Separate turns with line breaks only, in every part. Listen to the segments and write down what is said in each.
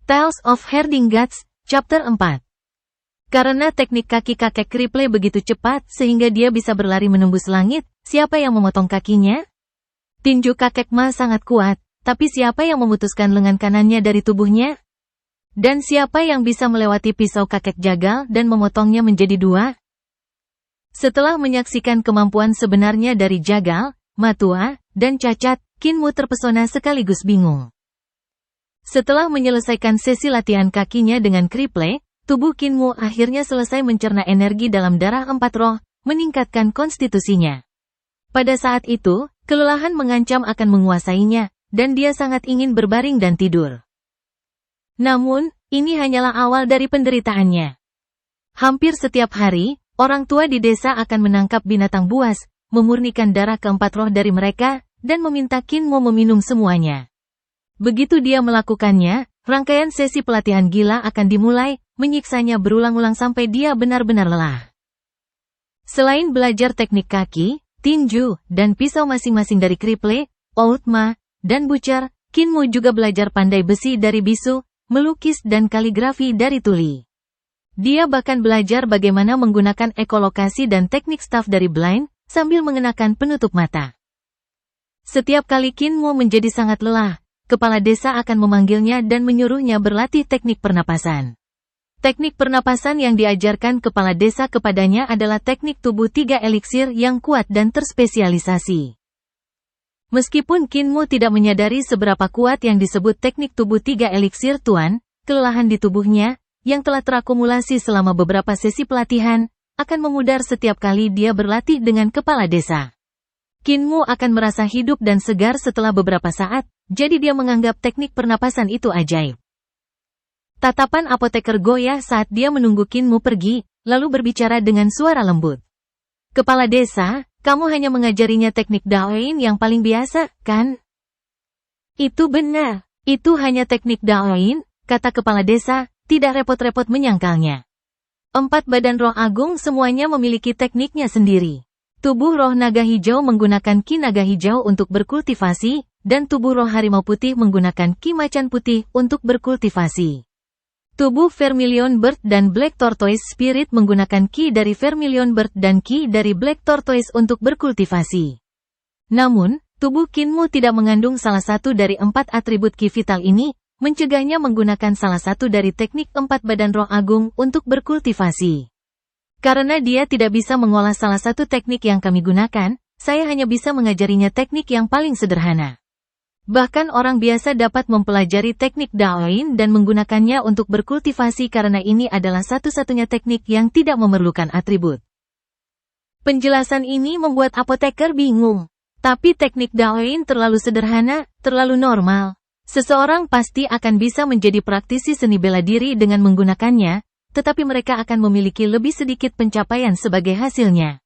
Tales of Herding Gods, Chapter 4. Karena teknik kaki kakek Kriple begitu cepat sehingga dia bisa berlari menembus langit, siapa yang memotong kakinya? Tinju kakek Ma sangat kuat, tapi siapa yang memutuskan lengan kanannya dari tubuhnya? Dan siapa yang bisa melewati pisau kakek jagal dan memotongnya menjadi dua? Setelah menyaksikan kemampuan sebenarnya dari jagal, matua, dan cacat, Kinmu terpesona sekaligus bingung. Setelah menyelesaikan sesi latihan kakinya dengan Kriple, tubuh Kinmu akhirnya selesai mencerna energi dalam darah empat roh, meningkatkan konstitusinya. Pada saat itu, kelelahan mengancam akan menguasainya, dan dia sangat ingin berbaring dan tidur. Namun, ini hanyalah awal dari penderitaannya. Hampir setiap hari, orang tua di desa akan menangkap binatang buas, memurnikan darah keempat roh dari mereka, dan meminta Kinmu meminum semuanya. Begitu dia melakukannya, rangkaian sesi pelatihan gila akan dimulai, menyiksanya berulang-ulang sampai dia benar-benar lelah. Selain belajar teknik kaki, tinju, dan pisau masing-masing dari Kriple, Outma, dan Butcher, Kinmu juga belajar pandai besi dari bisu, melukis dan kaligrafi dari tuli. Dia bahkan belajar bagaimana menggunakan ekolokasi dan teknik staff dari Blind, sambil mengenakan penutup mata. Setiap kali Kinmu menjadi sangat lelah, kepala desa akan memanggilnya dan menyuruhnya berlatih teknik pernapasan. Teknik pernapasan yang diajarkan kepala desa kepadanya adalah teknik tubuh 3 eliksir yang kuat dan terspesialisasi. Meskipun Kinmu tidak menyadari seberapa kuat yang disebut teknik tubuh 3 eliksir tuan, kelelahan di tubuhnya, yang telah terakumulasi selama beberapa sesi pelatihan, akan memudar setiap kali dia berlatih dengan kepala desa. Kinmu akan merasa hidup dan segar setelah beberapa saat, jadi dia menganggap teknik pernapasan itu ajaib. Tatapan apoteker goyah saat dia menunggu Kinmu pergi, lalu berbicara dengan suara lembut. Kepala desa, kamu hanya mengajarinya teknik Daoin yang paling biasa, kan? Itu benar, itu hanya teknik Daoin, kata kepala desa, tidak repot-repot menyangkalnya. 4 badan roh agung semuanya memiliki tekniknya sendiri. Tubuh roh naga hijau menggunakan ki naga hijau untuk berkultivasi, dan tubuh roh harimau putih menggunakan ki macan putih untuk berkultivasi. Tubuh Vermilion Bird dan Black Tortoise Spirit menggunakan ki dari Vermilion Bird dan ki dari Black Tortoise untuk berkultivasi. Namun, tubuh Kinmu tidak mengandung salah satu dari 4 atribut ki vital ini, mencegahnya menggunakan salah satu dari teknik 4 badan roh agung untuk berkultivasi. Karena dia tidak bisa mengolah salah satu teknik yang kami gunakan, saya hanya bisa mengajarinya teknik yang paling sederhana. Bahkan orang biasa dapat mempelajari teknik Daoin dan menggunakannya untuk berkultivasi karena ini adalah satu-satunya teknik yang tidak memerlukan atribut. Penjelasan ini membuat apoteker bingung. Tapi teknik Daoin terlalu sederhana, terlalu normal. Seseorang pasti akan bisa menjadi praktisi seni bela diri dengan menggunakannya, tetapi mereka akan memiliki lebih sedikit pencapaian sebagai hasilnya.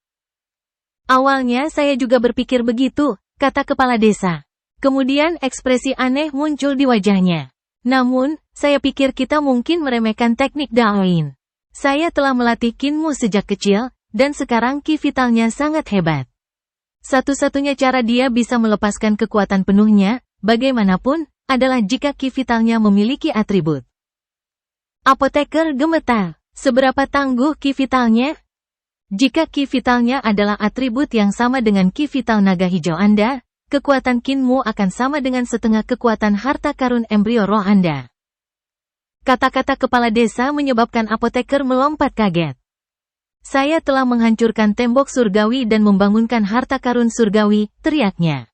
Awalnya saya juga berpikir begitu, kata kepala desa. Kemudian ekspresi aneh muncul di wajahnya. Namun, saya pikir kita mungkin meremehkan teknik Daoin. Saya telah melatih Kinmu sejak kecil, dan sekarang ki vitalnya sangat hebat. Satu-satunya cara dia bisa melepaskan kekuatan penuhnya, bagaimanapun, adalah jika ki vitalnya memiliki atribut. Apoteker gemetar. Seberapa tangguh ki vitalnya? Jika ki vitalnya adalah atribut yang sama dengan ki vital naga hijau Anda, kekuatan Kinmu akan sama dengan setengah kekuatan harta karun embrio roh Anda. Kata-kata kepala desa menyebabkan apoteker melompat kaget. Saya telah menghancurkan tembok surgawi dan membangunkan harta karun surgawi, teriaknya.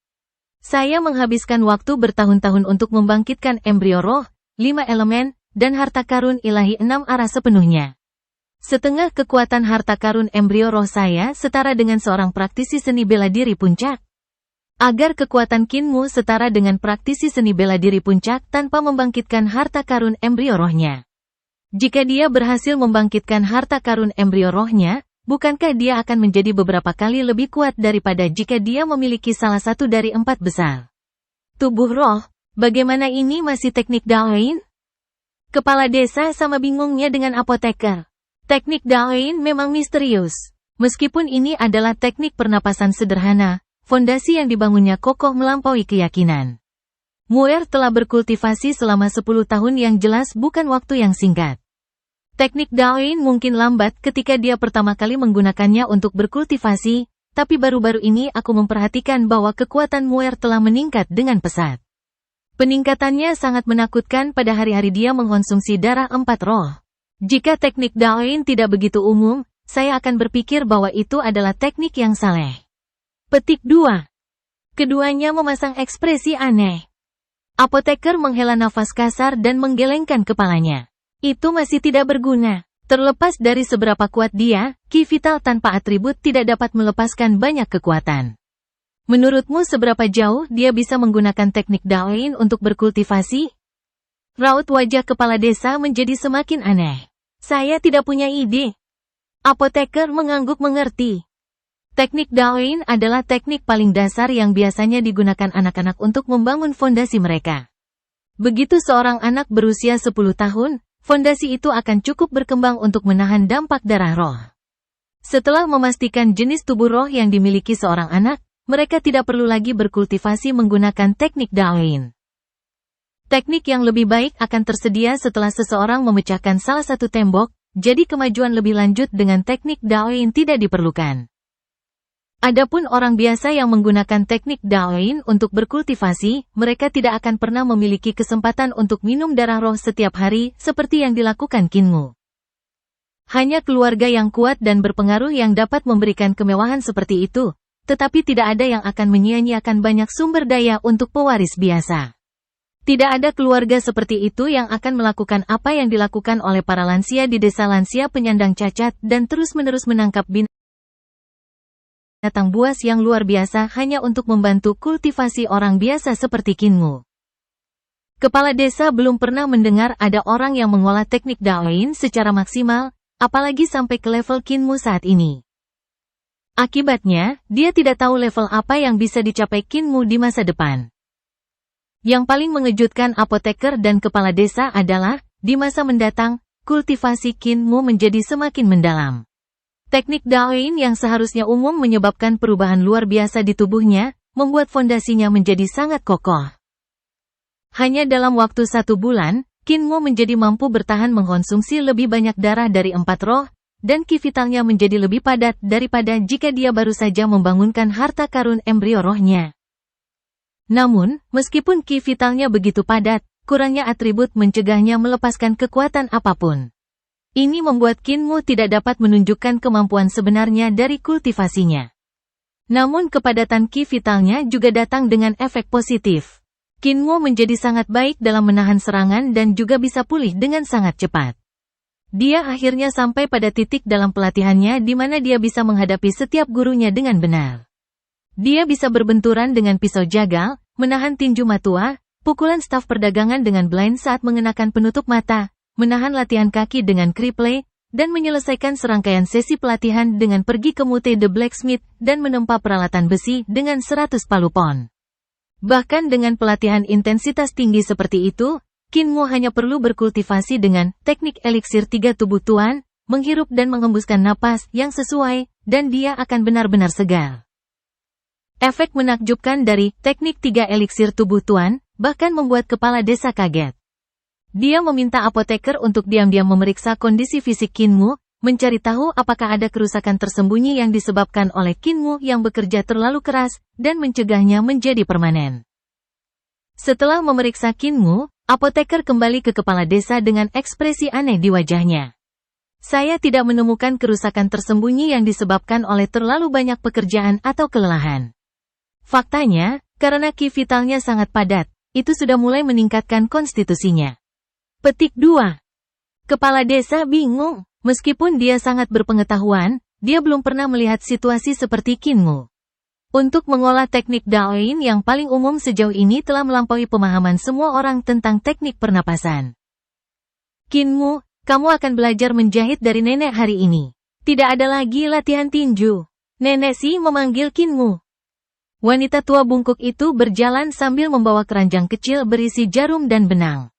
Saya menghabiskan waktu bertahun-tahun untuk membangkitkan embrio roh, 5 elemen, dan harta karun ilahi 6 arah sepenuhnya. Setengah kekuatan harta karun embrio roh saya setara dengan seorang praktisi seni bela diri puncak. Agar kekuatan Kinmu setara dengan praktisi seni bela diri puncak tanpa membangkitkan harta karun embrio rohnya. Jika dia berhasil membangkitkan harta karun embrio rohnya, bukankah dia akan menjadi beberapa kali lebih kuat daripada jika dia memiliki salah satu dari 4 besar? Tubuh roh, bagaimana ini masih teknik Daoin? Kepala desa sama bingungnya dengan apoteker. Teknik Daoin memang misterius. Meskipun ini adalah teknik pernapasan sederhana, fondasi yang dibangunnya kokoh melampaui keyakinan. Muer telah berkultivasi selama 10 tahun yang jelas bukan waktu yang singkat. Teknik Daoin mungkin lambat ketika dia pertama kali menggunakannya untuk berkultivasi, tapi baru-baru ini aku memperhatikan bahwa kekuatan Muer telah meningkat dengan pesat. Peningkatannya sangat menakutkan pada hari-hari dia mengkonsumsi darah 4 roh. Jika teknik Daoin tidak begitu umum, saya akan berpikir bahwa itu adalah teknik yang saleh. Petik 2. Keduanya memasang ekspresi aneh. Apoteker menghela nafas kasar dan menggelengkan kepalanya. Itu masih tidak berguna. Terlepas dari seberapa kuat dia, ki vital tanpa atribut tidak dapat melepaskan banyak kekuatan. Menurutmu seberapa jauh dia bisa menggunakan teknik Daoin untuk berkultivasi? Raut wajah kepala desa menjadi semakin aneh. Saya tidak punya ide. Apoteker mengangguk mengerti. Teknik Daoin adalah teknik paling dasar yang biasanya digunakan anak-anak untuk membangun fondasi mereka. Begitu seorang anak berusia 10 tahun, fondasi itu akan cukup berkembang untuk menahan dampak darah roh. Setelah memastikan jenis tubuh roh yang dimiliki seorang anak, mereka tidak perlu lagi berkultivasi menggunakan teknik Daoin. Teknik yang lebih baik akan tersedia setelah seseorang memecahkan salah satu tembok, jadi kemajuan lebih lanjut dengan teknik Daoin tidak diperlukan. Adapun orang biasa yang menggunakan teknik Daoin untuk berkultivasi, mereka tidak akan pernah memiliki kesempatan untuk minum darah roh setiap hari, seperti yang dilakukan Kinmu. Hanya keluarga yang kuat dan berpengaruh yang dapat memberikan kemewahan seperti itu, tetapi tidak ada yang akan menyia-nyiakan banyak sumber daya untuk pewaris biasa. Tidak ada keluarga seperti itu yang akan melakukan apa yang dilakukan oleh para lansia di desa lansia penyandang cacat dan terus-menerus menangkap binatang buas yang luar biasa hanya untuk membantu kultivasi orang biasa seperti Kinmu. Kepala desa belum pernah mendengar ada orang yang mengolah teknik Daoin secara maksimal, apalagi sampai ke level Kinmu saat ini. Akibatnya, dia tidak tahu level apa yang bisa dicapai Kinmu di masa depan. Yang paling mengejutkan apoteker dan kepala desa adalah, di masa mendatang, kultivasi Kinmu menjadi semakin mendalam. Teknik Daoin yang seharusnya umum menyebabkan perubahan luar biasa di tubuhnya, membuat fondasinya menjadi sangat kokoh. Hanya dalam waktu 1 bulan, Kinmu menjadi mampu bertahan mengkonsumsi lebih banyak darah dari 4 roh, dan ki vitalnya menjadi lebih padat daripada jika dia baru saja membangunkan harta karun embrio rohnya. Namun, meskipun ki vitalnya begitu padat, kurangnya atribut mencegahnya melepaskan kekuatan apapun. Ini membuat Kinmu tidak dapat menunjukkan kemampuan sebenarnya dari kultivasinya. Namun kepadatan ki vitalnya juga datang dengan efek positif. Kinmu menjadi sangat baik dalam menahan serangan dan juga bisa pulih dengan sangat cepat. Dia akhirnya sampai pada titik dalam pelatihannya di mana dia bisa menghadapi setiap gurunya dengan benar. Dia bisa berbenturan dengan pisau jagal, menahan tinju matua, pukulan staf perdagangan dengan blind saat mengenakan penutup mata, menahan latihan kaki dengan kriple, dan menyelesaikan serangkaian sesi pelatihan dengan pergi ke Mute the Blacksmith dan menempa peralatan besi dengan 100 palu pon. Bahkan dengan pelatihan intensitas tinggi seperti itu, Kinmu hanya perlu berkultivasi dengan teknik eliksir 3 tubuh tuan, menghirup dan mengembuskan napas yang sesuai, dan dia akan benar-benar segar. Efek menakjubkan dari teknik 3 eliksir tubuh tuan, bahkan membuat kepala desa kaget. Dia meminta apoteker untuk diam-diam memeriksa kondisi fisik Kinmu, mencari tahu apakah ada kerusakan tersembunyi yang disebabkan oleh Kinmu yang bekerja terlalu keras, dan mencegahnya menjadi permanen. Setelah memeriksa Kinmu, apoteker kembali ke kepala desa dengan ekspresi aneh di wajahnya. Saya tidak menemukan kerusakan tersembunyi yang disebabkan oleh terlalu banyak pekerjaan atau kelelahan. Faktanya, karena ki vitalnya sangat padat, itu sudah mulai meningkatkan konstitusinya. Petik 2. Kepala desa bingung, meskipun dia sangat berpengetahuan, dia belum pernah melihat situasi seperti Kinmu. Untuk mengolah teknik Daoin yang paling umum sejauh ini telah melampaui pemahaman semua orang tentang teknik pernapasan. Kinmu, kamu akan belajar menjahit dari nenek hari ini. Tidak ada lagi latihan tinju. Nenek Si memanggil Kinmu. Wanita tua bungkuk itu berjalan sambil membawa keranjang kecil berisi jarum dan benang.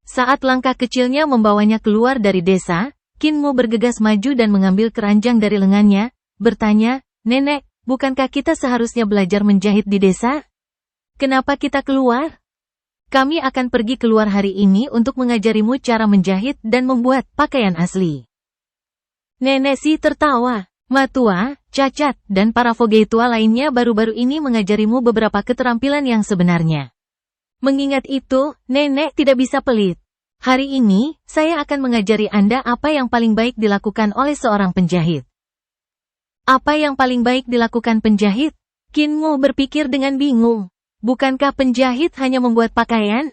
Saat langkah kecilnya membawanya keluar dari desa, Kinmu bergegas maju dan mengambil keranjang dari lengannya, bertanya, "Nenek, bukankah kita seharusnya belajar menjahit di desa? Kenapa kita keluar?" Kami akan pergi keluar hari ini untuk mengajarimu cara menjahit dan membuat pakaian asli. Nenek Si tertawa. Matua, Cacat, dan para Foge tua lainnya baru-baru ini mengajarimu beberapa keterampilan yang sebenarnya. Mengingat itu, nenek tidak bisa pelit. Hari ini, saya akan mengajari Anda apa yang paling baik dilakukan oleh seorang penjahit. Apa yang paling baik dilakukan penjahit? Kinmu berpikir dengan bingung. Bukankah penjahit hanya membuat pakaian?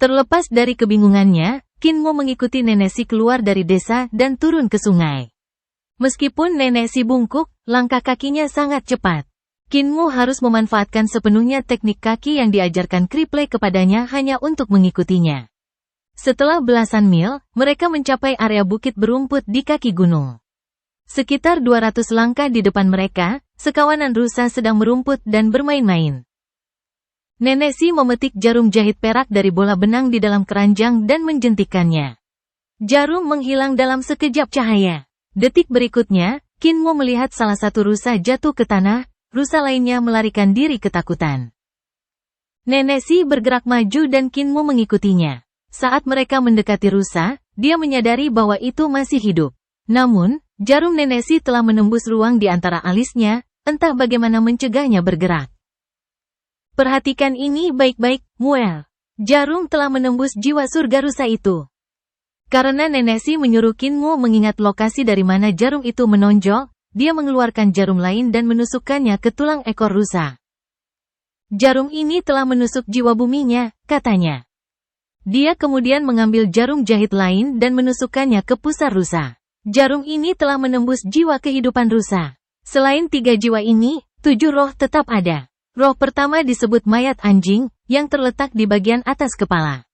Terlepas dari kebingungannya, Kinmu mengikuti Nenek Si keluar dari desa dan turun ke sungai. Meskipun Nenek Si bungkuk, langkah kakinya sangat cepat. Kinmu harus memanfaatkan sepenuhnya teknik kaki yang diajarkan Kriple kepadanya hanya untuk mengikutinya. Setelah belasan mil, mereka mencapai area bukit berumput di kaki gunung. Sekitar 200 langkah di depan mereka, sekawanan rusa sedang merumput dan bermain-main. Nenek Si memetik jarum jahit perak dari bola benang di dalam keranjang dan menjentikkannya. Jarum menghilang dalam sekejap cahaya. Detik berikutnya, Kinmu melihat salah satu rusa jatuh ke tanah, rusa lainnya melarikan diri ketakutan. Nenek Si bergerak maju dan Kinmu mengikutinya. Saat mereka mendekati rusa, dia menyadari bahwa itu masih hidup. Namun, jarum Nenek Si telah menembus ruang di antara alisnya, entah bagaimana mencegahnya bergerak. Perhatikan ini baik-baik, Muel. Jarum telah menembus jiwa surga rusa itu. Karena Nenek Si menyuruh Kinmu mengingat lokasi dari mana jarum itu menonjol, dia mengeluarkan jarum lain dan menusukkannya ke tulang ekor rusa. Jarum ini telah menusuk jiwa buminya, katanya. Dia kemudian mengambil jarum jahit lain dan menusukkannya ke pusar rusa. Jarum ini telah menembus jiwa kehidupan rusa. Selain 3 jiwa ini, 7 roh tetap ada. Roh pertama disebut mayat anjing, yang terletak di bagian atas kepala.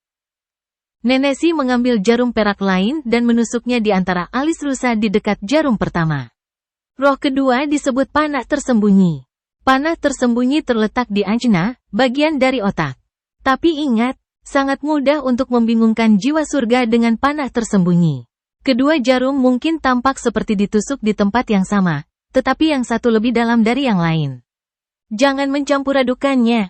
Nenek Si mengambil jarum perak lain dan menusuknya di antara alis rusa di dekat jarum pertama. Roh kedua disebut panah tersembunyi. Panah tersembunyi terletak di ajna, bagian dari otak. Tapi ingat, sangat mudah untuk membingungkan jiwa surga dengan panah tersembunyi. Kedua jarum mungkin tampak seperti ditusuk di tempat yang sama, tetapi yang satu lebih dalam dari yang lain. Jangan mencampur adukannya.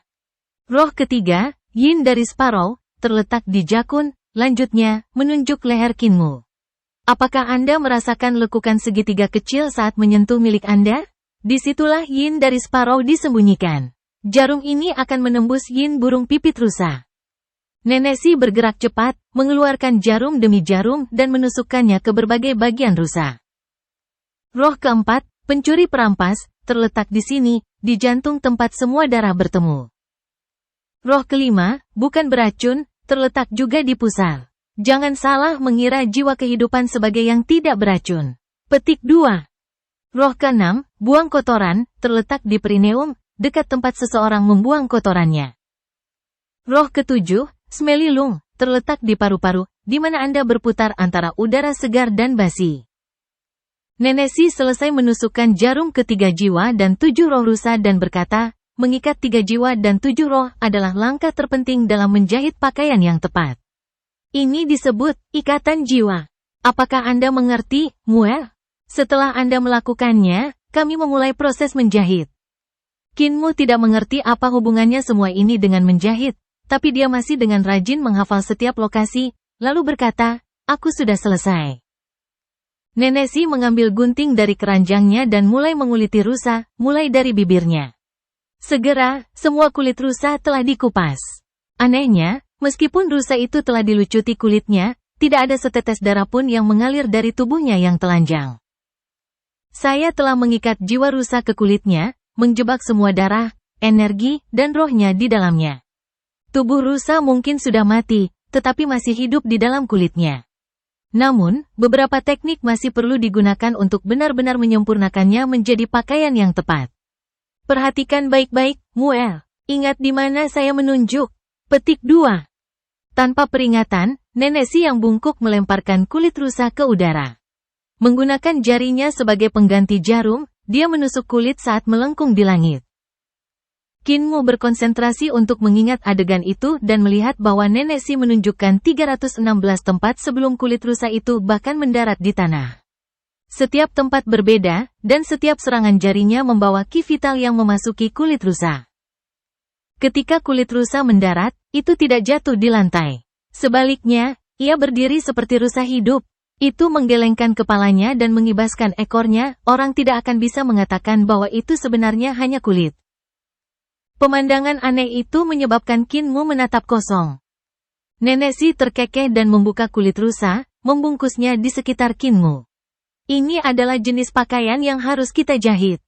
Roh ketiga, Yin dari Sparrow, terletak di jakun, lanjutnya, menunjuk leher Kinmu. Apakah Anda merasakan lekukan segitiga kecil saat menyentuh milik Anda? Disitulah Yin dari Sparrow disembunyikan. Jarum ini akan menembus Yin burung pipit rusa. Nenek Si bergerak cepat, mengeluarkan jarum demi jarum dan menusukkannya ke berbagai bagian rusa. Roh keempat, pencuri perampas, terletak di sini, di jantung tempat semua darah bertemu. Roh kelima, bukan beracun, terletak juga di pusar. Jangan salah mengira jiwa kehidupan sebagai yang tidak beracun. Petik 2. Roh keenam, buang kotoran, terletak di perineum, dekat tempat seseorang membuang kotorannya. Roh ketujuh, Smelilung, terletak di paru-paru, di mana Anda berputar antara udara segar dan basi. Nenek Si selesai menusukkan jarum ke 3 jiwa dan 7 roh rusa dan berkata, mengikat 3 jiwa dan 7 roh adalah langkah terpenting dalam menjahit pakaian yang tepat. Ini disebut ikatan jiwa. Apakah Anda mengerti, Muel? Setelah Anda melakukannya, kami memulai proses menjahit. Kinmu tidak mengerti apa hubungannya semua ini dengan menjahit, tapi dia masih dengan rajin menghafal setiap lokasi, lalu berkata, aku sudah selesai. Nenek Si mengambil gunting dari keranjangnya dan mulai menguliti rusa, mulai dari bibirnya. Segera, semua kulit rusa telah dikupas. Anehnya, meskipun rusa itu telah dilucuti kulitnya, tidak ada setetes darah pun yang mengalir dari tubuhnya yang telanjang. Saya telah mengikat jiwa rusa ke kulitnya, menjebak semua darah, energi, dan rohnya di dalamnya. Tubuh rusa mungkin sudah mati, tetapi masih hidup di dalam kulitnya. Namun, beberapa teknik masih perlu digunakan untuk benar-benar menyempurnakannya menjadi pakaian yang tepat. Perhatikan baik-baik, Muel. Ingat di mana saya menunjuk. Petik 2. Tanpa peringatan, Nenek Si yang bungkuk melemparkan kulit rusa ke udara. Menggunakan jarinya sebagai pengganti jarum, dia menusuk kulit saat melengkung di langit. Kinmu berkonsentrasi untuk mengingat adegan itu dan melihat bahwa Nenek Si menunjukkan 316 tempat sebelum kulit rusa itu bahkan mendarat di tanah. Setiap tempat berbeda, dan setiap serangan jarinya membawa ki vital yang memasuki kulit rusa. Ketika kulit rusa mendarat, itu tidak jatuh di lantai. Sebaliknya, ia berdiri seperti rusa hidup. Itu menggelengkan kepalanya dan mengibaskan ekornya, orang tidak akan bisa mengatakan bahwa itu sebenarnya hanya kulit. Pemandangan aneh itu menyebabkan Qin Mu menatap kosong. Nenek Si terkekeh dan membuka kulit rusa, membungkusnya di sekitar Qin Mu. Ini adalah jenis pakaian yang harus kita jahit.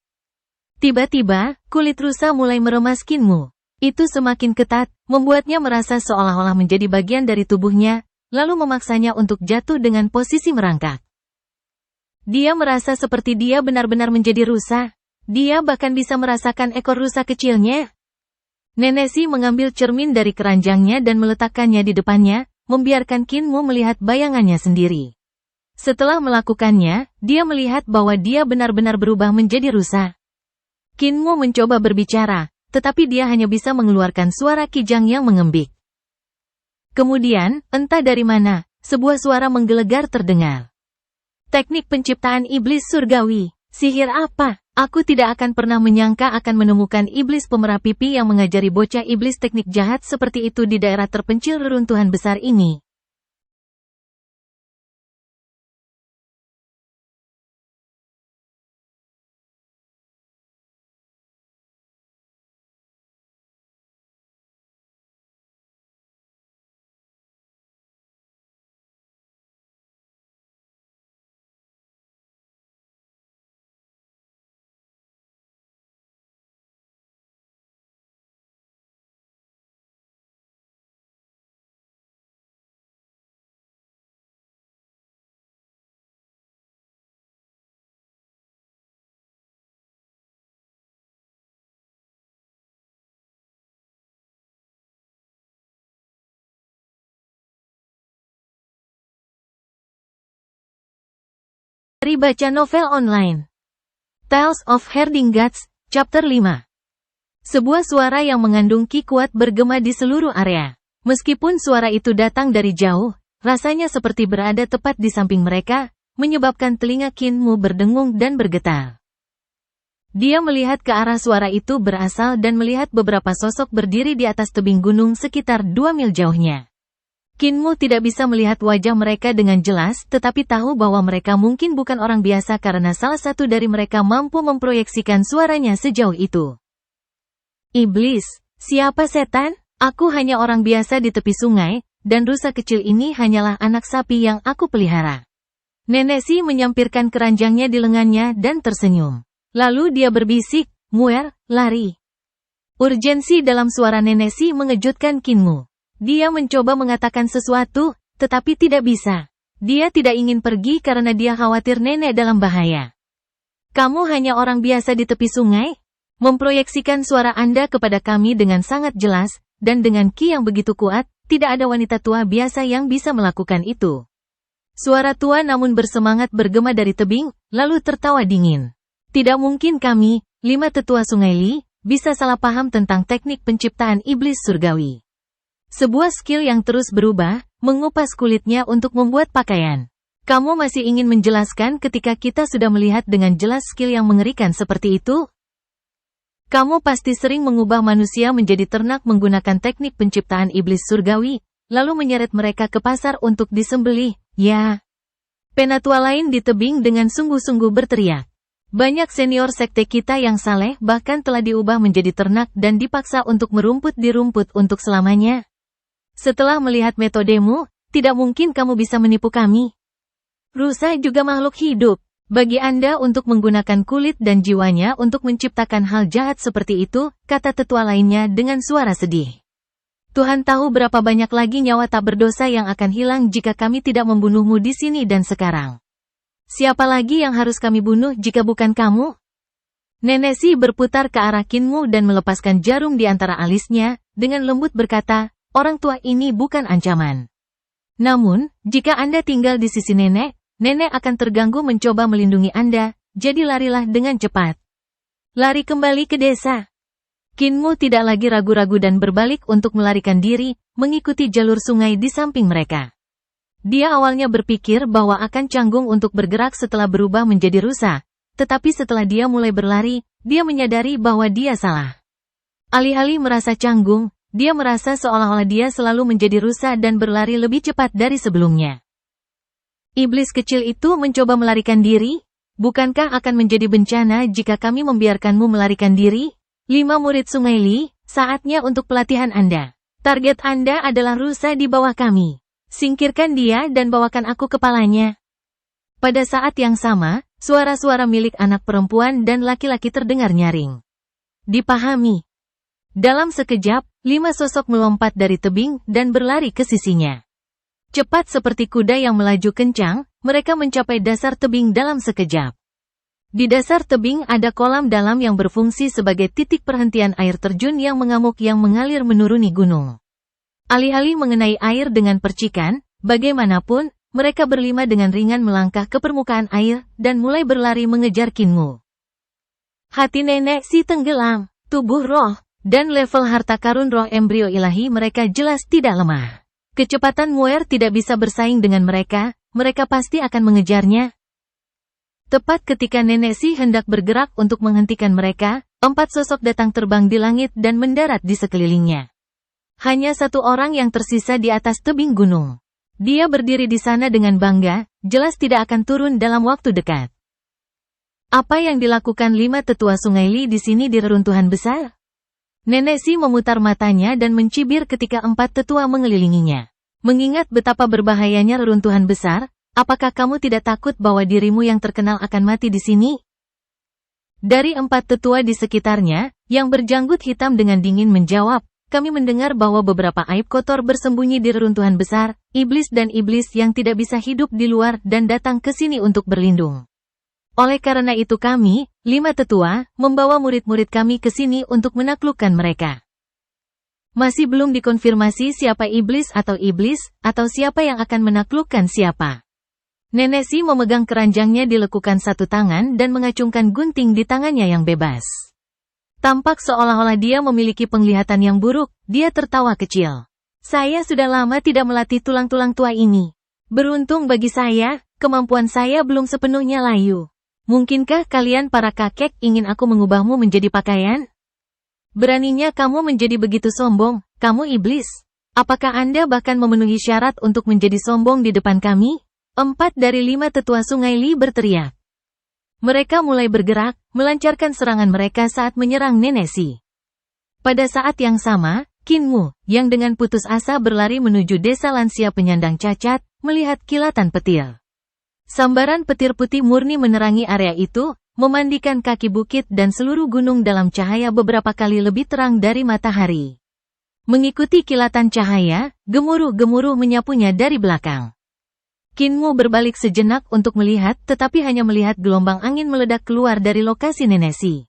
Tiba-tiba, kulit rusa mulai meremas Qin Mu. Itu semakin ketat, membuatnya merasa seolah-olah menjadi bagian dari tubuhnya, lalu memaksanya untuk jatuh dengan posisi merangkak. Dia merasa seperti dia benar-benar menjadi rusa. Dia bahkan bisa merasakan ekor rusa kecilnya. Nenek Si mengambil cermin dari keranjangnya dan meletakkannya di depannya, membiarkan Qin Mu melihat bayangannya sendiri. Setelah melakukannya, dia melihat bahwa dia benar-benar berubah menjadi rusa. Qin Mu mencoba berbicara, tetapi dia hanya bisa mengeluarkan suara kijang yang mengembik. Kemudian, entah dari mana, sebuah suara menggelegar terdengar. Teknik penciptaan iblis surgawi. Sihir apa? Aku tidak akan pernah menyangka akan menemukan iblis pemerah pipi yang mengajari bocah iblis teknik jahat seperti itu di daerah terpencil reruntuhan besar ini. Mari baca novel online. Tales of Herding Gods, Chapter 5. Sebuah suara yang mengandung ki kuat bergema di seluruh area. Meskipun suara itu datang dari jauh, rasanya seperti berada tepat di samping mereka, menyebabkan telinga Qin Mu berdengung dan bergetar. Dia melihat ke arah suara itu berasal dan melihat beberapa sosok berdiri di atas tebing gunung sekitar 2 mil jauhnya. Qin Mu tidak bisa melihat wajah mereka dengan jelas, tetapi tahu bahwa mereka mungkin bukan orang biasa karena salah satu dari mereka mampu memproyeksikan suaranya sejauh itu. Iblis, siapa setan? Aku hanya orang biasa di tepi sungai, dan rusa kecil ini hanyalah anak sapi yang aku pelihara. Nenek Si menyampirkan keranjangnya di lengannya dan tersenyum. Lalu dia berbisik, "Muer, lari." Urgensi dalam suara Nenek Si mengejutkan Qin Mu. Dia mencoba mengatakan sesuatu, tetapi tidak bisa. Dia tidak ingin pergi karena dia khawatir nenek dalam bahaya. Kamu hanya orang biasa di tepi sungai? Memproyeksikan suara Anda kepada kami dengan sangat jelas, dan dengan ki yang begitu kuat, tidak ada wanita tua biasa yang bisa melakukan itu. Suara tua namun bersemangat bergema dari tebing, lalu tertawa dingin. Tidak mungkin kami, 5 tetua Sungai Li, bisa salah paham tentang teknik penciptaan iblis surgawi. Sebuah skill yang terus berubah, mengupas kulitnya untuk membuat pakaian. Kamu masih ingin menjelaskan ketika kita sudah melihat dengan jelas skill yang mengerikan seperti itu? Kamu pasti sering mengubah manusia menjadi ternak menggunakan teknik penciptaan iblis surgawi, lalu menyeret mereka ke pasar untuk disembelih, ya. Penatua lain di tebing dengan sungguh-sungguh berteriak. Banyak senior sekte kita yang saleh bahkan telah diubah menjadi ternak dan dipaksa untuk merumput di rumput untuk selamanya. Setelah melihat metodemu, tidak mungkin kamu bisa menipu kami. Rusa juga makhluk hidup. Bagi Anda untuk menggunakan kulit dan jiwanya untuk menciptakan hal jahat seperti itu, kata tetua lainnya dengan suara sedih. Tuhan tahu berapa banyak lagi nyawa tak berdosa yang akan hilang jika kami tidak membunuhmu di sini dan sekarang. Siapa lagi yang harus kami bunuh jika bukan kamu? Nenek Si berputar ke arah Qin Mu dan melepaskan jarum di antara alisnya, dengan lembut berkata, orang tua ini bukan ancaman. Namun, jika Anda tinggal di sisi nenek, nenek akan terganggu mencoba melindungi Anda, jadi larilah dengan cepat. Lari kembali ke desa. Qin Mu tidak lagi ragu-ragu dan berbalik untuk melarikan diri, mengikuti jalur sungai di samping mereka. Dia awalnya berpikir bahwa akan canggung untuk bergerak setelah berubah menjadi rusa, tetapi setelah dia mulai berlari, dia menyadari bahwa dia salah. Alih-alih merasa canggung, dia merasa seolah-olah dia selalu menjadi rusa dan berlari lebih cepat dari sebelumnya. Iblis kecil itu mencoba melarikan diri. Bukankah akan menjadi bencana jika kami membiarkanmu melarikan diri? 5 murid Sungai Li, saatnya untuk pelatihan Anda. Target Anda adalah rusa di bawah kami. Singkirkan dia dan bawakan aku kepalanya. Pada saat yang sama, suara-suara milik anak perempuan dan laki-laki terdengar nyaring. Dipahami. Dalam sekejap, 5 sosok melompat dari tebing dan berlari ke sisinya. Cepat seperti kuda yang melaju kencang, mereka mencapai dasar tebing dalam sekejap. Di dasar tebing ada kolam dalam yang berfungsi sebagai titik perhentian air terjun yang mengamuk yang mengalir menuruni gunung. Alih-alih mengenai air dengan percikan, bagaimanapun, mereka berlima dengan ringan melangkah ke permukaan air dan mulai berlari mengejar Kinmu. Hati nenek si tenggelam, tubuh roh, dan level harta karun roh embrio ilahi mereka jelas tidak lemah. Kecepatan Muer tidak bisa bersaing dengan mereka pasti akan mengejarnya. Tepat ketika Nenek Si hendak bergerak untuk menghentikan mereka, 4 sosok datang terbang di langit dan mendarat di sekelilingnya. Hanya 1 orang yang tersisa di atas tebing gunung. Dia berdiri di sana dengan bangga, jelas tidak akan turun dalam waktu dekat. Apa yang dilakukan 5 tetua Sungai Li di sini di reruntuhan besar? Nenek Si memutar matanya dan mencibir ketika 4 tetua mengelilinginya. Mengingat betapa berbahayanya reruntuhan besar, apakah kamu tidak takut bahwa dirimu yang terkenal akan mati di sini? Dari 4 tetua di sekitarnya, yang berjanggut hitam dengan dingin menjawab, kami mendengar bahwa beberapa aib kotor bersembunyi di reruntuhan besar, iblis dan iblis yang tidak bisa hidup di luar dan datang ke sini untuk berlindung. Oleh karena itu kami, 5 tetua, membawa murid-murid kami ke sini untuk menaklukkan mereka. Masih belum dikonfirmasi siapa iblis, atau siapa yang akan menaklukkan siapa. Nenek Si memegang keranjangnya dilekukan 1 tangan dan mengacungkan gunting di tangannya yang bebas. Tampak seolah-olah dia memiliki penglihatan yang buruk, dia tertawa kecil. Saya sudah lama tidak melatih tulang-tulang tua ini. Beruntung bagi saya, kemampuan saya belum sepenuhnya layu. Mungkinkah kalian para kakek ingin aku mengubahmu menjadi pakaian? Beraninya kamu menjadi begitu sombong, kamu iblis. Apakah Anda bahkan memenuhi syarat untuk menjadi sombong di depan kami? 4 dari 5 tetua Sungai Li berteriak. Mereka mulai bergerak, melancarkan serangan mereka saat menyerang Nenek Si. Pada saat yang sama, Kinmu, yang dengan putus asa berlari menuju desa lansia penyandang cacat, melihat kilatan petir. Sambaran petir putih murni menerangi area itu, memandikan kaki bukit dan seluruh gunung dalam cahaya beberapa kali lebih terang dari matahari. Mengikuti kilatan cahaya, gemuruh-gemuruh menyapunya dari belakang. Kinmu berbalik sejenak untuk melihat, tetapi hanya melihat gelombang angin meledak keluar dari lokasi Nenek Si.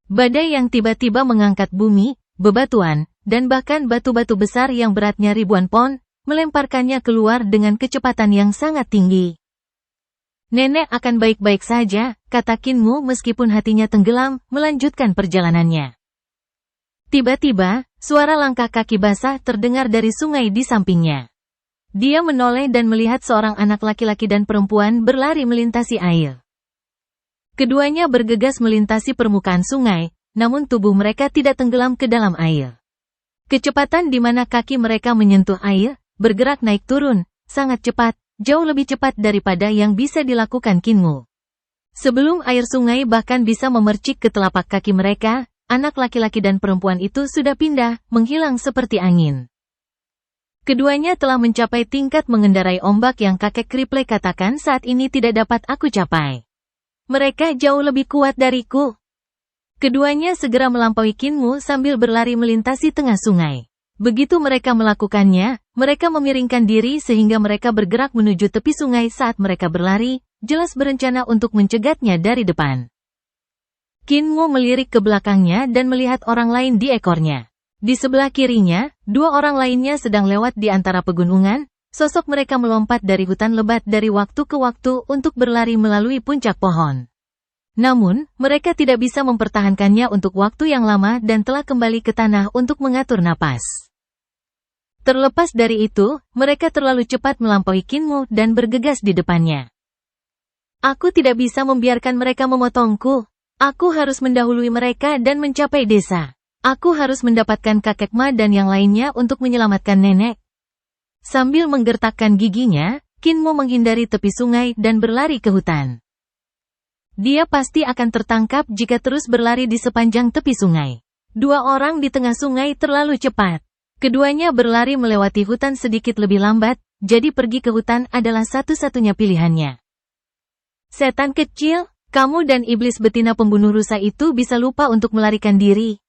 Badai yang tiba-tiba mengangkat bumi, bebatuan, dan bahkan batu-batu besar yang beratnya ribuan pon, melemparkannya keluar dengan kecepatan yang sangat tinggi. Nenek akan baik-baik saja, kata Kinmu meskipun hatinya tenggelam, melanjutkan perjalanannya. Tiba-tiba, suara langkah kaki basah terdengar dari sungai di sampingnya. Dia menoleh dan melihat seorang anak laki-laki dan perempuan berlari melintasi air. Keduanya bergegas melintasi permukaan sungai, namun tubuh mereka tidak tenggelam ke dalam air. Kecepatan di mana kaki mereka menyentuh air, bergerak naik turun, sangat cepat. Jauh lebih cepat daripada yang bisa dilakukan Kinmu. Sebelum air sungai bahkan bisa memercik ke telapak kaki mereka, anak laki-laki dan perempuan itu sudah pindah, menghilang seperti angin. Keduanya telah mencapai tingkat mengendarai ombak yang kakek Kriple katakan saat ini tidak dapat aku capai. Mereka jauh lebih kuat dariku. Keduanya segera melampaui Kinmu sambil berlari melintasi tengah sungai. Begitu mereka melakukannya, mereka memiringkan diri sehingga mereka bergerak menuju tepi sungai saat mereka berlari, jelas berencana untuk mencegatnya dari depan. Kinmu melirik ke belakangnya dan melihat orang lain di ekornya. Di sebelah kirinya, 2 orang lainnya sedang lewat di antara pegunungan, sosok mereka melompat dari hutan lebat dari waktu ke waktu untuk berlari melalui puncak pohon. Namun, mereka tidak bisa mempertahankannya untuk waktu yang lama dan telah kembali ke tanah untuk mengatur napas. Terlepas dari itu, mereka terlalu cepat melampaui Kinmu dan bergegas di depannya. Aku tidak bisa membiarkan mereka memotongku. Aku harus mendahului mereka dan mencapai desa. Aku harus mendapatkan kakek Ma dan yang lainnya untuk menyelamatkan nenek. Sambil menggertakkan giginya, Qin Mu menghindari tepi sungai dan berlari ke hutan. Dia pasti akan tertangkap jika terus berlari di sepanjang tepi sungai. Dua orang di tengah sungai terlalu cepat. Keduanya berlari melewati hutan sedikit lebih lambat, jadi pergi ke hutan adalah satu-satunya pilihannya. Setan kecil, kamu dan iblis betina pembunuh rusa itu bisa lupa untuk melarikan diri.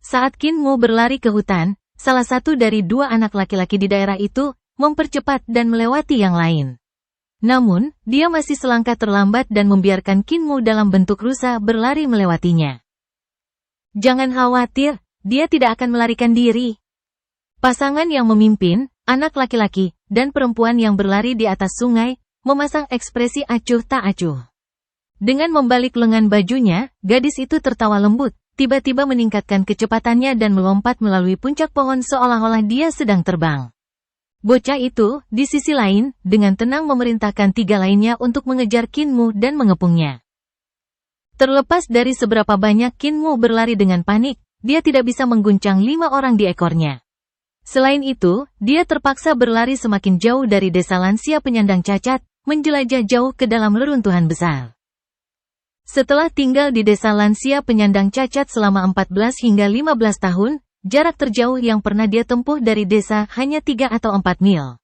Saat Qin Mu berlari ke hutan, salah satu dari dua anak laki-laki di daerah itu mempercepat dan melewati yang lain. Namun, dia masih selangkah terlambat dan membiarkan Qin Mu dalam bentuk rusa berlari melewatinya. Jangan khawatir, dia tidak akan melarikan diri. Pasangan yang memimpin, anak laki-laki, dan perempuan yang berlari di atas sungai, memasang ekspresi acuh tak acuh. Dengan membalik lengan bajunya, gadis itu tertawa lembut, tiba-tiba meningkatkan kecepatannya dan melompat melalui puncak pohon seolah-olah dia sedang terbang. Bocah itu, di sisi lain, dengan tenang memerintahkan tiga lainnya untuk mengejar Qin Mu dan mengepungnya. Terlepas dari seberapa banyak Qin Mu berlari dengan panik, dia tidak bisa mengguncang 5 orang di ekornya. Selain itu, dia terpaksa berlari semakin jauh dari desa lansia penyandang cacat, menjelajah jauh ke dalam reruntuhan besar. Setelah tinggal di desa lansia penyandang cacat selama 14 hingga 15 tahun, jarak terjauh yang pernah dia tempuh dari desa hanya 3 atau 4 mil.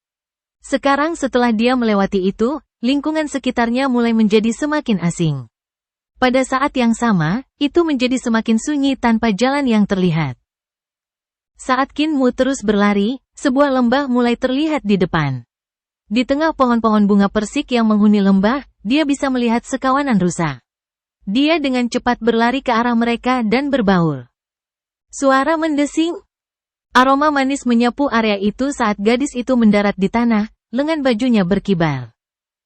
Sekarang setelah dia melewati itu, lingkungan sekitarnya mulai menjadi semakin asing. Pada saat yang sama, itu menjadi semakin sunyi tanpa jalan yang terlihat. Saat Qin Mu terus berlari, sebuah lembah mulai terlihat di depan. Di tengah pohon-pohon bunga persik yang menghuni lembah, dia bisa melihat sekawanan rusa. Dia dengan cepat berlari ke arah mereka dan berbaur. Suara mendesing. Aroma manis menyapu area itu saat gadis itu mendarat di tanah, lengan bajunya berkibar.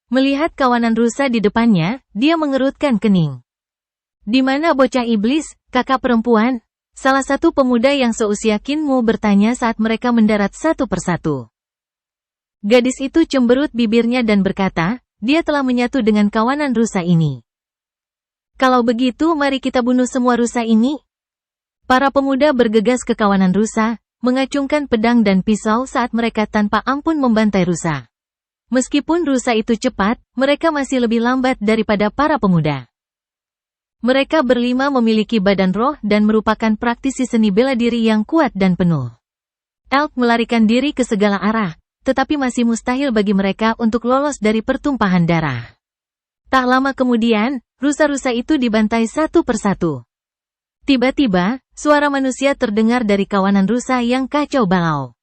Melihat kawanan rusa di depannya, dia mengerutkan kening. Di mana bocah iblis, kakak perempuan? Salah satu pemuda yang seusia Qin Mu bertanya saat mereka mendarat satu persatu. Gadis itu cemberut bibirnya dan berkata, dia telah menyatu dengan kawanan rusa ini. Kalau begitu mari kita bunuh semua rusa ini. Para pemuda bergegas ke kawanan rusa, mengacungkan pedang dan pisau saat mereka tanpa ampun membantai rusa. Meskipun rusa itu cepat, mereka masih lebih lambat daripada para pemuda. Mereka berlima memiliki badan roh dan merupakan praktisi seni bela diri yang kuat dan penuh. Elk melarikan diri ke segala arah, tetapi masih mustahil bagi mereka untuk lolos dari pertumpahan darah. Tak lama kemudian, rusa-rusa itu dibantai satu persatu. Tiba-tiba, suara manusia terdengar dari kawanan rusa yang kacau balau.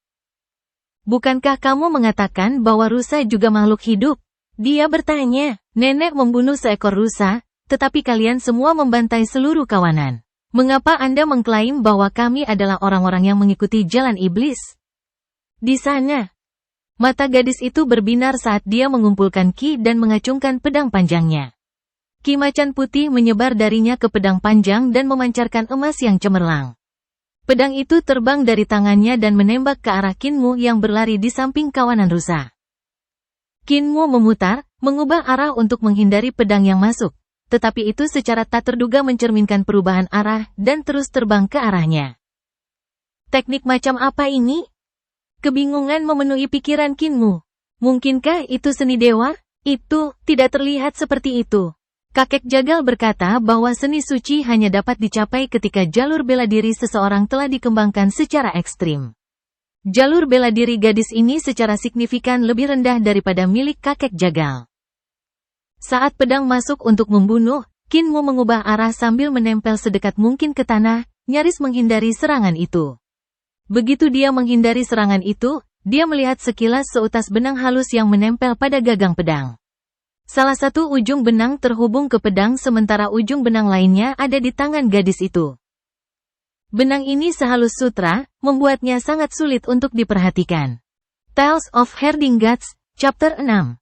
Bukankah kamu mengatakan bahwa rusa juga makhluk hidup? Dia bertanya. Nenek membunuh seekor rusa, tetapi kalian semua membantai seluruh kawanan. Mengapa Anda mengklaim bahwa kami adalah orang-orang yang mengikuti jalan iblis? Di sana. Mata gadis itu berbinar saat dia mengumpulkan ki dan mengacungkan pedang panjangnya. Ki macan putih menyebar darinya ke pedang panjang dan memancarkan emas yang cemerlang. Pedang itu terbang dari tangannya dan menembak ke arah Qin Mu yang berlari di samping kawanan rusa. Qin Mu memutar, mengubah arah untuk menghindari pedang yang masuk, tetapi itu secara tak terduga mencerminkan perubahan arah dan terus terbang ke arahnya. Teknik macam apa ini? Kebingungan memenuhi pikiran Qin Mu. Mungkinkah itu seni dewa? Itu tidak terlihat seperti itu. Kakek jagal berkata bahwa seni suci hanya dapat dicapai ketika jalur bela diri seseorang telah dikembangkan secara ekstrim. Jalur bela diri gadis ini secara signifikan lebih rendah daripada milik kakek jagal. Saat pedang masuk untuk membunuh, Qin Mu mengubah arah sambil menempel sedekat mungkin ke tanah, nyaris menghindari serangan itu. Begitu dia menghindari serangan itu, dia melihat sekilas seutas benang halus yang menempel pada gagang pedang. Salah satu ujung benang terhubung ke pedang sementara ujung benang lainnya ada di tangan gadis itu. Benang ini sehalus sutra, membuatnya sangat sulit untuk diperhatikan. Tales of Herding Gods, Chapter 6.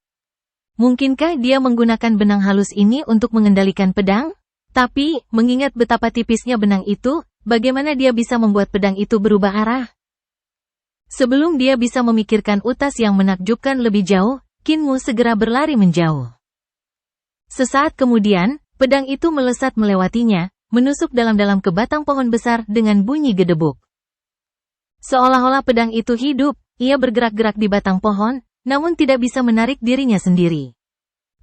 Mungkinkah dia menggunakan benang halus ini untuk mengendalikan pedang? Tapi, mengingat betapa tipisnya benang itu, bagaimana dia bisa membuat pedang itu berubah arah? Sebelum dia bisa memikirkan utas yang menakjubkan lebih jauh, Qin Mu segera berlari menjauh. Sesaat kemudian, pedang itu melesat melewatinya, menusuk dalam-dalam ke batang pohon besar dengan bunyi gedebuk. Seolah-olah pedang itu hidup, ia bergerak-gerak di batang pohon, namun tidak bisa menarik dirinya sendiri.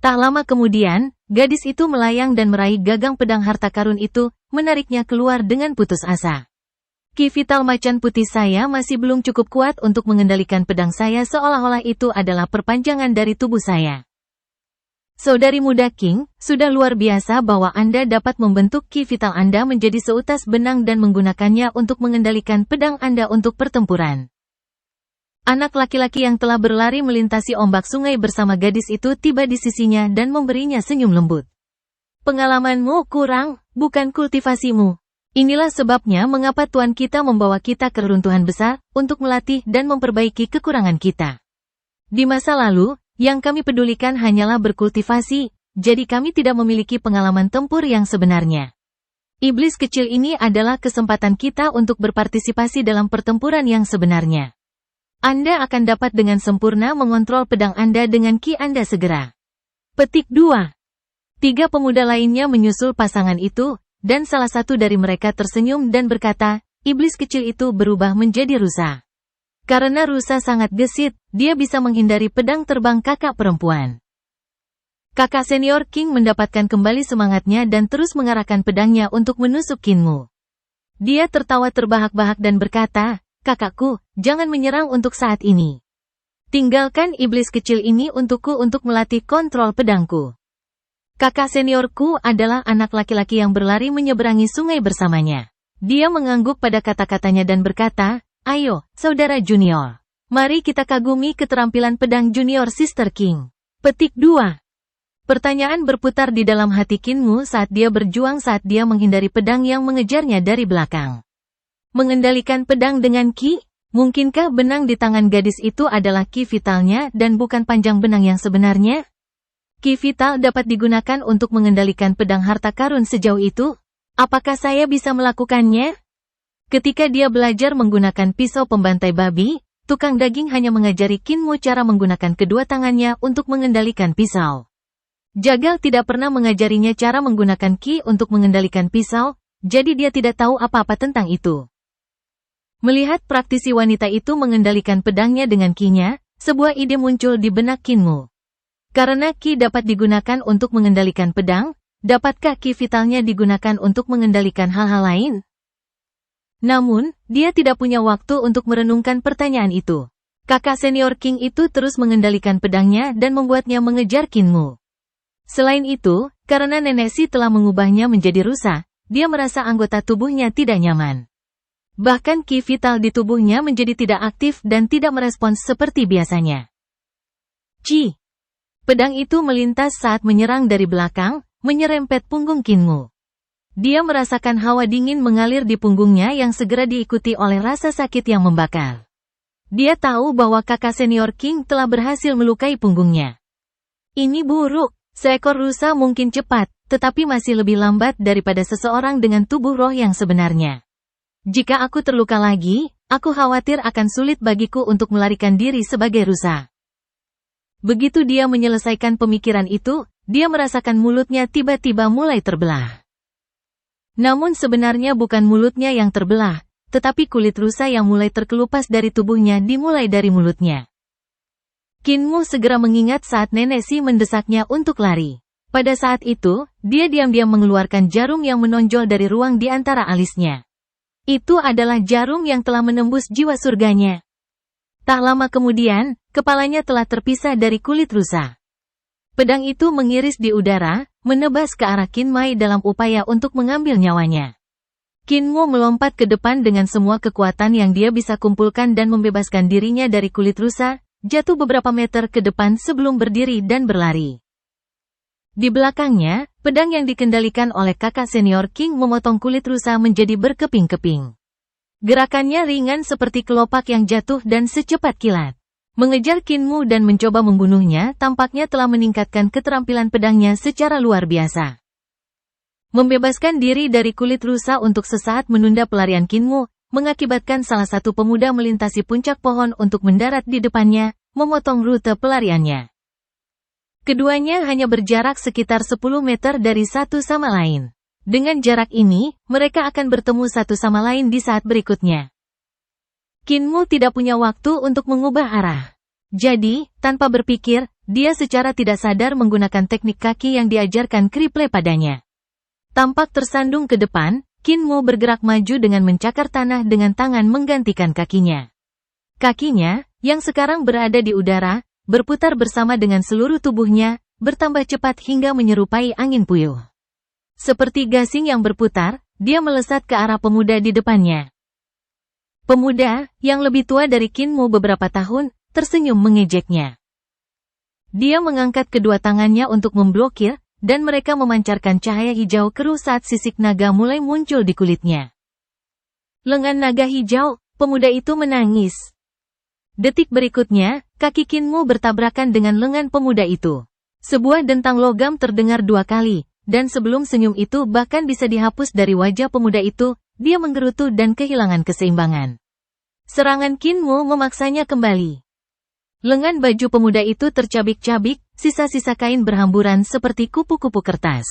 Tak lama kemudian, gadis itu melayang dan meraih gagang pedang harta karun itu, menariknya keluar dengan putus asa. Ki vital macan putih saya masih belum cukup kuat untuk mengendalikan pedang saya, seolah-olah itu adalah perpanjangan dari tubuh saya. Saudari muda King, sudah luar biasa bahwa Anda dapat membentuk ki vital Anda menjadi seutas benang dan menggunakannya untuk mengendalikan pedang Anda untuk pertempuran. Anak laki-laki yang telah berlari melintasi ombak sungai bersama gadis itu tiba di sisinya dan memberinya senyum lembut. Pengalamanmu kurang, bukan kultivasimu. Inilah sebabnya mengapa Tuan kita membawa kita ke reruntuhan besar, untuk melatih dan memperbaiki kekurangan kita. Di masa lalu, yang kami pedulikan hanyalah berkultivasi, jadi kami tidak memiliki pengalaman tempur yang sebenarnya. Iblis kecil ini adalah kesempatan kita untuk berpartisipasi dalam pertempuran yang sebenarnya. Anda akan dapat dengan sempurna mengontrol pedang Anda dengan ki Anda segera. Petik 2. 3 pemuda lainnya menyusul pasangan itu, dan salah satu dari mereka tersenyum dan berkata, iblis kecil itu berubah menjadi rusa. Karena rusa sangat gesit, dia bisa menghindari pedang terbang kakak perempuan. Kakak senior King mendapatkan kembali semangatnya dan terus mengarahkan pedangnya untuk menusuk Kinmu. Dia tertawa terbahak-bahak dan berkata, kakakku, jangan menyerang untuk saat ini. Tinggalkan iblis kecil ini untukku untuk melatih kontrol pedangku. Kakak seniorku adalah anak laki-laki yang berlari menyeberangi sungai bersamanya. Dia mengangguk pada kata-katanya dan berkata, ayo, saudara junior. Mari kita kagumi keterampilan pedang junior Sister King. Petik 2. Pertanyaan berputar di dalam hati Kinmu saat dia berjuang saat dia menghindari pedang yang mengejarnya dari belakang. Mengendalikan pedang dengan ki? Mungkinkah benang di tangan gadis itu adalah ki vitalnya dan bukan panjang benang yang sebenarnya? Ki vital dapat digunakan untuk mengendalikan pedang harta karun sejauh itu? Apakah saya bisa melakukannya? Ketika dia belajar menggunakan pisau pembantai babi, tukang daging hanya mengajari Kinmu cara menggunakan kedua tangannya untuk mengendalikan pisau. Jagal tidak pernah mengajarinya cara menggunakan ki untuk mengendalikan pisau, jadi dia tidak tahu apa-apa tentang itu. Melihat praktisi wanita itu mengendalikan pedangnya dengan ki-nya, sebuah ide muncul di benak Kinmu. Karena ki dapat digunakan untuk mengendalikan pedang, dapatkah ki vitalnya digunakan untuk mengendalikan hal-hal lain? Namun, dia tidak punya waktu untuk merenungkan pertanyaan itu. Kakak senior King itu terus mengendalikan pedangnya dan membuatnya mengejar Kinmu. Selain itu, karena Nenek Si telah mengubahnya menjadi rusa, dia merasa anggota tubuhnya tidak nyaman. Bahkan ki vital di tubuhnya menjadi tidak aktif dan tidak merespons seperti biasanya. Ci! Pedang itu melintas saat menyerang dari belakang, menyerempet punggung Kinmu. Dia merasakan hawa dingin mengalir di punggungnya yang segera diikuti oleh rasa sakit yang membakar. Dia tahu bahwa kakak senior King telah berhasil melukai punggungnya. Ini buruk. Seekor rusa mungkin cepat, tetapi masih lebih lambat daripada seseorang dengan tubuh roh yang sebenarnya. Jika aku terluka lagi, aku khawatir akan sulit bagiku untuk melarikan diri sebagai rusa. Begitu dia menyelesaikan pemikiran itu, dia merasakan mulutnya tiba-tiba mulai terbelah. Namun sebenarnya bukan mulutnya yang terbelah, tetapi kulit rusa yang mulai terkelupas dari tubuhnya dimulai dari mulutnya. Kinmu segera mengingat saat Nenek Si mendesaknya untuk lari. Pada saat itu, dia diam-diam mengeluarkan jarum yang menonjol dari ruang di antara alisnya. Itu adalah jarum yang telah menembus jiwa surganya. Tak lama kemudian, kepalanya telah terpisah dari kulit rusa. Pedang itu mengiris di udara, menebas ke arah Kinmai dalam upaya untuk mengambil nyawanya. Kinmu melompat ke depan dengan semua kekuatan yang dia bisa kumpulkan dan membebaskan dirinya dari kulit rusa, jatuh beberapa meter ke depan sebelum berdiri dan berlari. Di belakangnya, pedang yang dikendalikan oleh kakak senior King memotong kulit rusa menjadi berkeping-keping. Gerakannya ringan seperti kelopak yang jatuh dan secepat kilat. Mengejar Kinmu dan mencoba membunuhnya tampaknya telah meningkatkan keterampilan pedangnya secara luar biasa. Membebaskan diri dari kulit rusa untuk sesaat menunda pelarian Kinmu, mengakibatkan salah satu pemuda melintasi puncak pohon untuk mendarat di depannya, memotong rute pelariannya. Keduanya hanya berjarak sekitar 10 meter dari satu sama lain. Dengan jarak ini, mereka akan bertemu satu sama lain di saat berikutnya. Kinmu tidak punya waktu untuk mengubah arah. Jadi, tanpa berpikir, dia secara tidak sadar menggunakan teknik kaki yang diajarkan Kriple padanya. Tampak tersandung ke depan, Kinmu bergerak maju dengan mencakar tanah dengan tangan menggantikan kakinya. Kakinya, yang sekarang berada di udara, berputar bersama dengan seluruh tubuhnya, bertambah cepat hingga menyerupai angin puyuh. Seperti gasing yang berputar, dia melesat ke arah pemuda di depannya. Pemuda, yang lebih tua dari Kinmu beberapa tahun, tersenyum mengejeknya. Dia mengangkat kedua tangannya untuk memblokir, dan mereka memancarkan cahaya hijau keruh saat sisik naga mulai muncul di kulitnya. Lengan naga hijau, pemuda itu menangis. Detik berikutnya, kaki Kinmu bertabrakan dengan lengan pemuda itu. Sebuah dentang logam terdengar 2 kali. Dan sebelum senyum itu bahkan bisa dihapus dari wajah pemuda itu, dia menggerutu dan kehilangan keseimbangan. Serangan Kinmu memaksanya kembali. Lengan baju pemuda itu tercabik-cabik, sisa-sisa kain berhamburan seperti kupu-kupu kertas.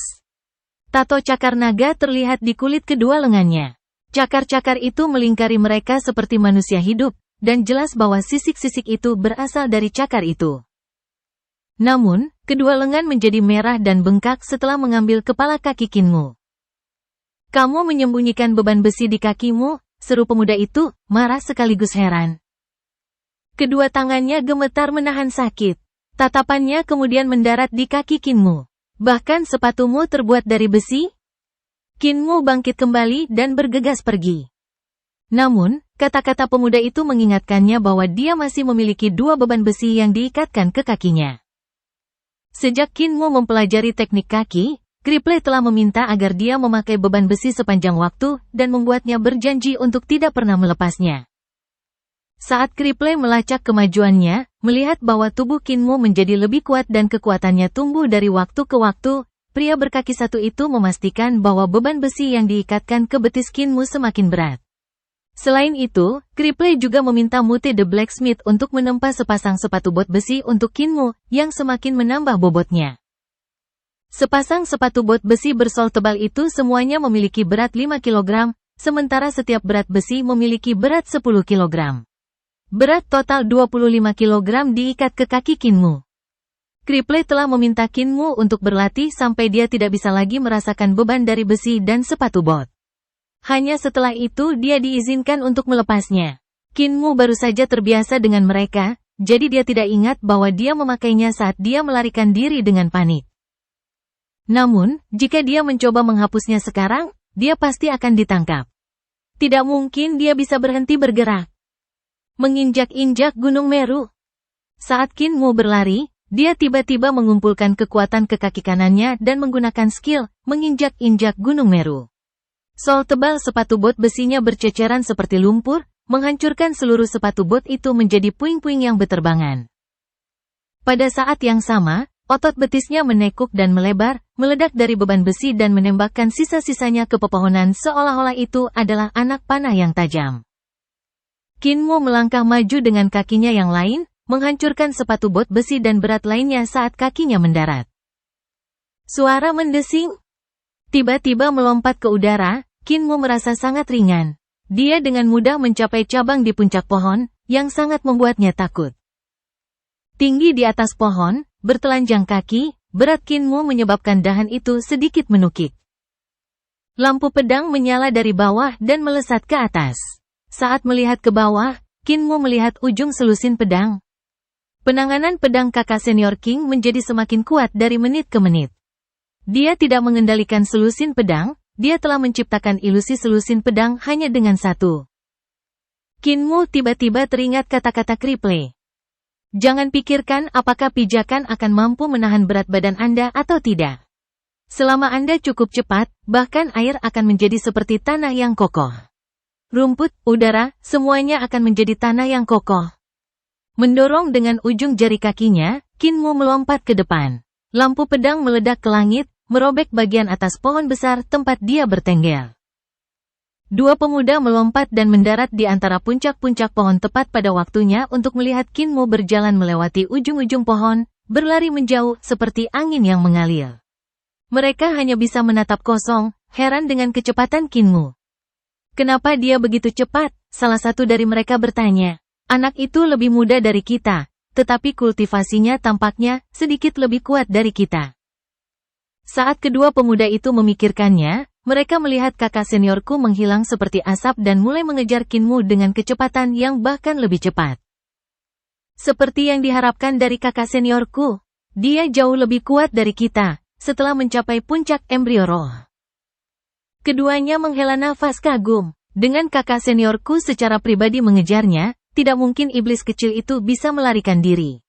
Tato cakar naga terlihat di kulit kedua lengannya. Cakar-cakar itu melingkari mereka seperti manusia hidup, dan jelas bahwa sisik-sisik itu berasal dari cakar itu. Namun, kedua lengan menjadi merah dan bengkak setelah mengambil kepala kaki Kinmu. Kamu menyembunyikan beban besi di kakimu, seru pemuda itu, marah sekaligus heran. Kedua tangannya gemetar menahan sakit. Tatapannya kemudian mendarat di kaki Kinmu. Bahkan sepatumu terbuat dari besi? Kinmu bangkit kembali dan bergegas pergi. Namun, kata-kata pemuda itu mengingatkannya bahwa dia masih memiliki 2 beban besi yang diikatkan ke kakinya. Sejak Kinmu mempelajari teknik kaki, Kriple telah meminta agar dia memakai beban besi sepanjang waktu dan membuatnya berjanji untuk tidak pernah melepasnya. Saat Kriple melacak kemajuannya, melihat bahwa tubuh Kinmu menjadi lebih kuat dan kekuatannya tumbuh dari waktu ke waktu, pria berkaki satu itu memastikan bahwa beban besi yang diikatkan ke betis Kinmu semakin berat. Selain itu, Kriple juga meminta Mute the Blacksmith untuk menempa sepasang sepatu bot besi untuk Kinmu, yang semakin menambah bobotnya. Sepasang sepatu bot besi bersol tebal itu semuanya memiliki berat 5 kg, sementara setiap berat besi memiliki berat 10 kg. Berat total 25 kg diikat ke kaki Kinmu. Kriple telah meminta Kinmu untuk berlatih sampai dia tidak bisa lagi merasakan beban dari besi dan sepatu bot. Hanya setelah itu dia diizinkan untuk melepasnya. Kinmu baru saja terbiasa dengan mereka, jadi dia tidak ingat bahwa dia memakainya saat dia melarikan diri dengan panik. Namun, jika dia mencoba menghapusnya sekarang, dia pasti akan ditangkap. Tidak mungkin dia bisa berhenti bergerak. Menginjak-injak Gunung Meru. Saat Kinmu berlari, dia tiba-tiba mengumpulkan kekuatan ke kaki kanannya dan menggunakan skill menginjak-injak Gunung Meru. Sol tebal sepatu bot besinya berceceran seperti lumpur, menghancurkan seluruh sepatu bot itu menjadi puing-puing yang beterbangan. Pada saat yang sama, otot betisnya menekuk dan melebar, meledak dari beban besi dan menembakkan sisa-sisanya ke pepohonan seolah-olah itu adalah anak panah yang tajam. Kinmu melangkah maju dengan kakinya yang lain, menghancurkan sepatu bot besi dan berat lainnya saat kakinya mendarat. Suara mendesing. Tiba-tiba melompat ke udara, Kinmu merasa sangat ringan. Dia dengan mudah mencapai cabang di puncak pohon, yang sangat membuatnya takut. Tinggi di atas pohon, bertelanjang kaki, berat Kinmu menyebabkan dahan itu sedikit menukik. Lampu pedang menyala dari bawah dan melesat ke atas. Saat melihat ke bawah, Kinmu melihat ujung selusin pedang. Penanganan pedang kakak senior King menjadi semakin kuat dari menit ke menit. Dia tidak mengendalikan selusin pedang, dia telah menciptakan ilusi selusin pedang hanya dengan satu. Kinmu tiba-tiba teringat kata-kata Kriple. Jangan pikirkan apakah pijakan akan mampu menahan berat badan Anda atau tidak. Selama Anda cukup cepat, bahkan air akan menjadi seperti tanah yang kokoh. Rumput, udara, semuanya akan menjadi tanah yang kokoh. Mendorong dengan ujung jari kakinya, Kinmu melompat ke depan. Lampu pedang meledak ke langit, merobek bagian atas pohon besar tempat dia bertengger. Dua pemuda melompat dan mendarat di antara puncak-puncak pohon tepat pada waktunya untuk melihat Kinmu berjalan melewati ujung-ujung pohon, berlari menjauh seperti angin yang mengalir. Mereka hanya bisa menatap kosong, heran dengan kecepatan Kinmu. Kenapa dia begitu cepat? Salah satu dari mereka bertanya. Anak itu lebih muda dari kita, tetapi kultivasinya tampaknya sedikit lebih kuat dari kita. Saat kedua pemuda itu memikirkannya, mereka melihat kakak seniorku menghilang seperti asap dan mulai mengejar Kinmu dengan kecepatan yang bahkan lebih cepat. Seperti yang diharapkan dari kakak seniorku, dia jauh lebih kuat dari kita, setelah mencapai puncak embrio roh. Keduanya menghela nafas kagum. Dengan kakak seniorku secara pribadi mengejarnya, tidak mungkin iblis kecil itu bisa melarikan diri.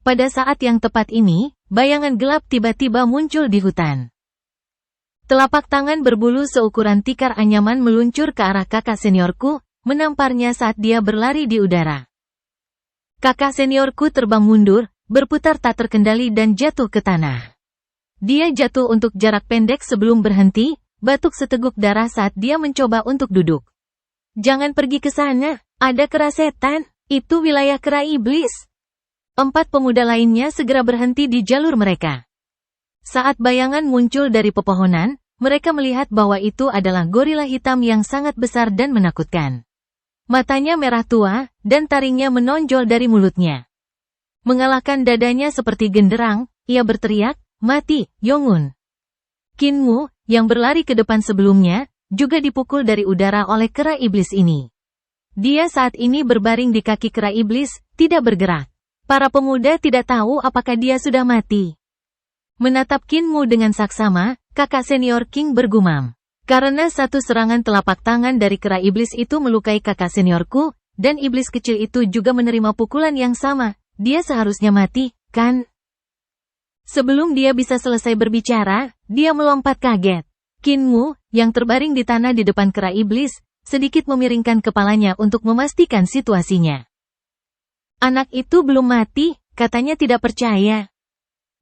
Pada saat yang tepat ini, bayangan gelap tiba-tiba muncul di hutan. Telapak tangan berbulu seukuran tikar anyaman meluncur ke arah kakak seniorku, menamparnya saat dia berlari di udara. Kakak seniorku terbang mundur, berputar tak terkendali dan jatuh ke tanah. Dia jatuh untuk jarak pendek sebelum berhenti, batuk seteguk darah saat dia mencoba untuk duduk. Jangan pergi ke sana, ada kera setan, itu wilayah kera iblis. 4 pemuda lainnya segera berhenti di jalur mereka. Saat bayangan muncul dari pepohonan, mereka melihat bahwa itu adalah gorila hitam yang sangat besar dan menakutkan. Matanya merah tua, dan taringnya menonjol dari mulutnya. Mengalahkan dadanya seperti genderang, ia berteriak, "Mati, Yongun!" Kinmu, yang berlari ke depan sebelumnya, juga dipukul dari udara oleh kera iblis ini. Dia saat ini berbaring di kaki kera iblis, tidak bergerak. Para pemuda tidak tahu apakah dia sudah mati. Menatap Kinmu dengan saksama, kakak senior King bergumam. Karena satu serangan telapak tangan dari kera iblis itu melukai kakak seniorku, dan iblis kecil itu juga menerima pukulan yang sama, dia seharusnya mati, kan? Sebelum dia bisa selesai berbicara, dia melompat kaget. Kinmu, yang terbaring di tanah di depan kera iblis, sedikit memiringkan kepalanya untuk memastikan situasinya. Anak itu belum mati, katanya tidak percaya.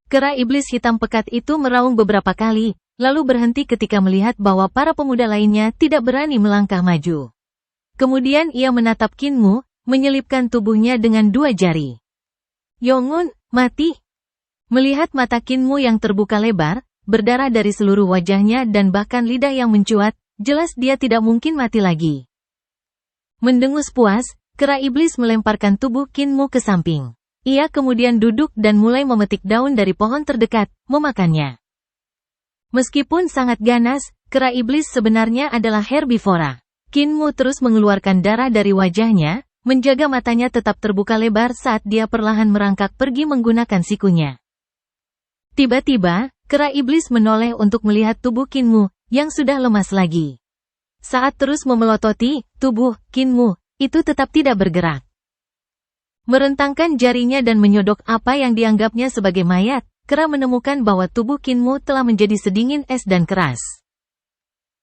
Kera iblis hitam pekat itu meraung beberapa kali, lalu berhenti ketika melihat bahwa para pemuda lainnya tidak berani melangkah maju. Kemudian ia menatap Kinmu, menyelipkan tubuhnya dengan 2 jari. Yongun, mati. Melihat mata Kinmu yang terbuka lebar, berdarah dari seluruh wajahnya dan bahkan lidah yang mencuat, jelas dia tidak mungkin mati lagi. Mendengus puas, kera iblis melemparkan tubuh Kinmu ke samping. Ia kemudian duduk dan mulai memetik daun dari pohon terdekat, memakannya. Meskipun sangat ganas, kera iblis sebenarnya adalah herbivora. Kinmu terus mengeluarkan darah dari wajahnya, menjaga matanya tetap terbuka lebar saat dia perlahan merangkak pergi menggunakan sikunya. Tiba-tiba, kera iblis menoleh untuk melihat tubuh Kinmu, yang sudah lemas lagi. Saat terus memelototi tubuh Kinmu, itu tetap tidak bergerak. Merentangkan jarinya dan menyodok apa yang dianggapnya sebagai mayat, kera menemukan bahwa tubuh Kinmu telah menjadi sedingin es dan keras.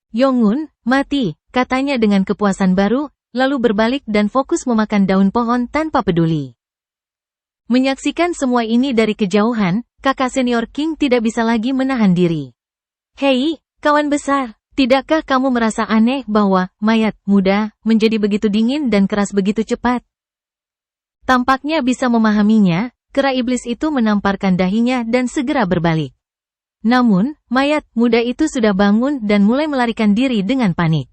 Yongun, mati, katanya dengan kepuasan baru, lalu berbalik dan fokus memakan daun pohon tanpa peduli. Menyaksikan semua ini dari kejauhan, kakak senior King tidak bisa lagi menahan diri. Hei, kawan besar, tidakkah kamu merasa aneh bahwa mayat muda menjadi begitu dingin dan keras begitu cepat? Tampaknya bisa memahaminya, kera iblis itu menamparkan dahinya dan segera berbalik. Namun, mayat muda itu sudah bangun dan mulai melarikan diri dengan panik.